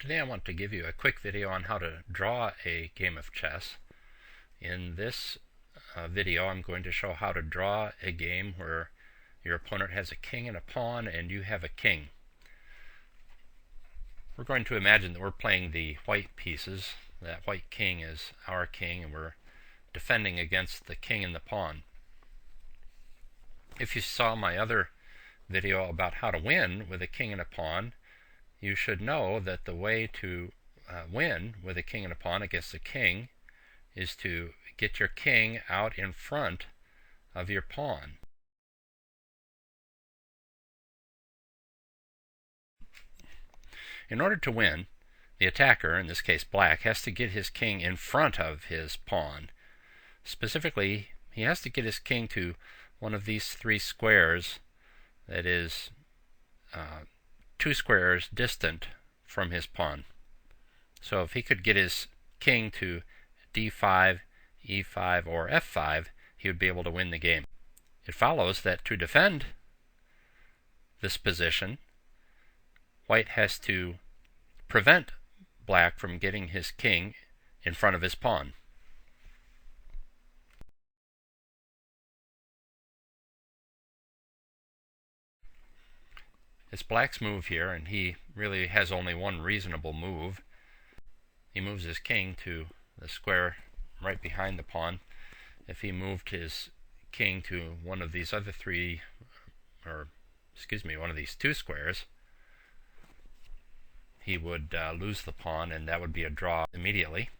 Today I want to give you a quick video on how to draw a game of chess. In this video I'm going to show how to draw a game where your opponent has a king and a pawn and you have a king. We're going to imagine that we're playing the white pieces. That white king is our king and we're defending against the king and the pawn. If you saw my other video about how to win with a king and a pawn, you should know that the way to win with a king and a pawn against a king is to get your king out in front of your pawn. In order to win, the attacker, in this case black, has to get his king in front of his pawn. Specifically, he has to get his king to one of these three squares that is 2 squares distant from his pawn. So if he could get his king to d5, e5, or f5, he would be able to win the game. It follows that to defend this position, white has to prevent black from getting his king in front of his pawn. It's black's move here, and he really has only one reasonable move. He moves his king to the square right behind the pawn. If he moved his king to one of these other one of these 2 squares, he would lose the pawn, and that would be a draw immediately.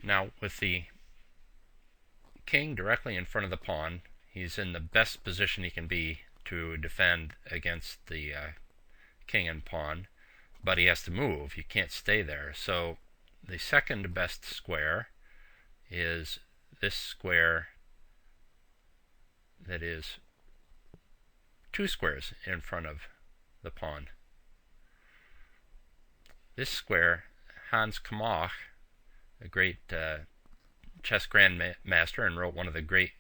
Now, with the king directly in front of the pawn, he's in the best position he can be to defend against the king and pawn, but he has to move. He can't stay there. So the second best square is this square that is 2 squares in front of the pawn. This square, Hans Kmoch, a great chess grandmaster, and wrote one of the great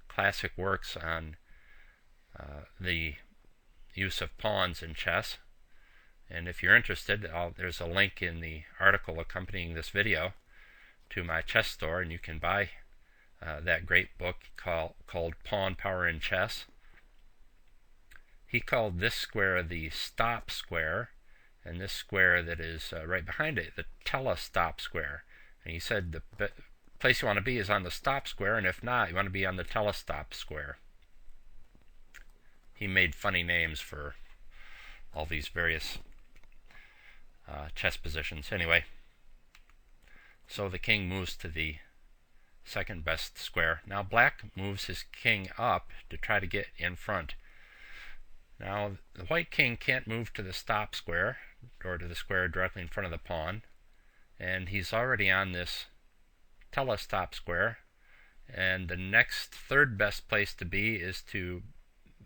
classic works on the use of pawns in chess. And if you're interested, there's a link in the article accompanying this video to my chess store, and you can buy that great book called Pawn Power in Chess. He called this square the stop square, and this square that is right behind it the telestop square. And he said the place you want to be is on the stop square, and if not, you want to be on the telestop square. He made funny names for all these various chess positions. Anyway, so the king moves to the second best square. Now black moves his king up to try to get in front. Now the white king can't move to the stop square, or to the square directly in front of the pawn, and he's already on this telestop square, and the next third best place to be is to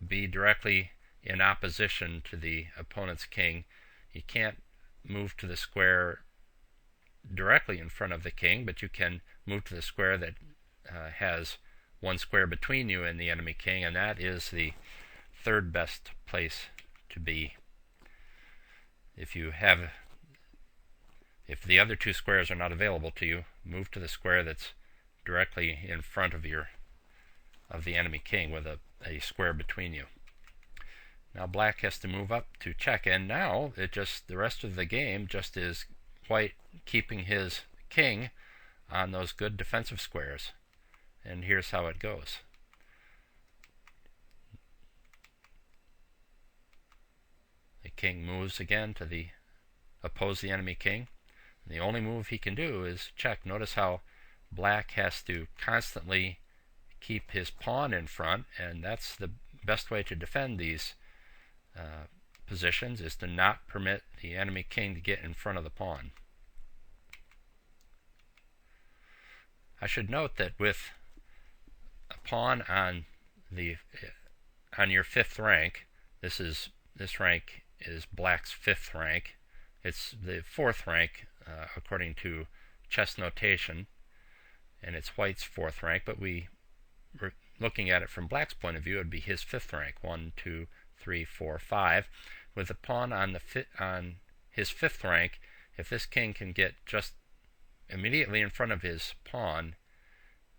be directly in opposition to the opponent's king. You can't move to the square directly in front of the king, but you can move to the square that has 1 square between you and the enemy king, and that is the third best place to be. If the other 2 squares are not available to you, move to the square that's directly in front of the enemy king with a square between you. Now black has to move up to check, and now the rest of the game just is white keeping his king on those good defensive squares. And here's how it goes. The king moves again to oppose the enemy king. The only move he can do is check. Notice how black has to constantly keep his pawn in front, and that's the best way to defend these positions, is to not permit the enemy king to get in front of the pawn. I should note that with a pawn on your 5th rank, this rank is black's 5th rank. It's the 4th rank according to chess notation, and it's white's 4th rank, but we're looking at it from black's point of view, it would be his 5th rank. 1, 2, 3, 4, 5. With the pawn on his 5th rank, if this king can get just immediately in front of his pawn,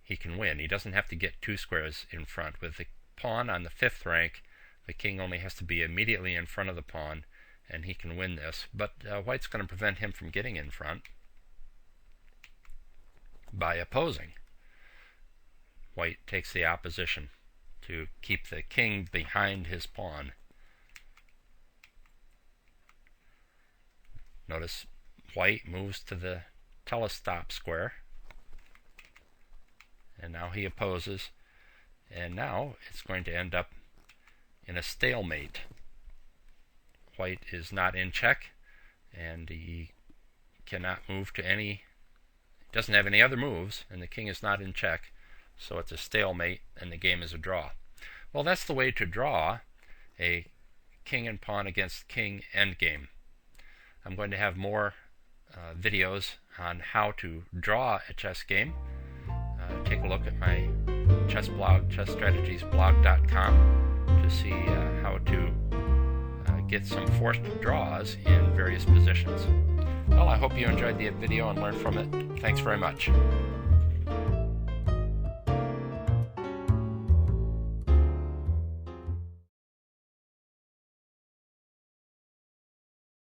he can win. He doesn't have to get 2 squares in front. With the pawn on the 5th rank, the king only has to be immediately in front of the pawn, and he can win this. But white's going to prevent him from getting in front by opposing. White takes the opposition to keep the king behind his pawn. Notice white moves to the telestop square, and now he opposes, and now it's going to end up in a stalemate. White is not in check, and he cannot move to any, doesn't have any other moves, and the king is not in check, so it's a stalemate and the game is a draw. Well, that's the way to draw a king and pawn against king endgame. I'm going to have more videos on how to draw a chess game. Take a look at my chess blog, chessstrategiesblog.com, to see how to get some forced draws in various positions. Well, I hope you enjoyed the video and learned from it. Thanks very much.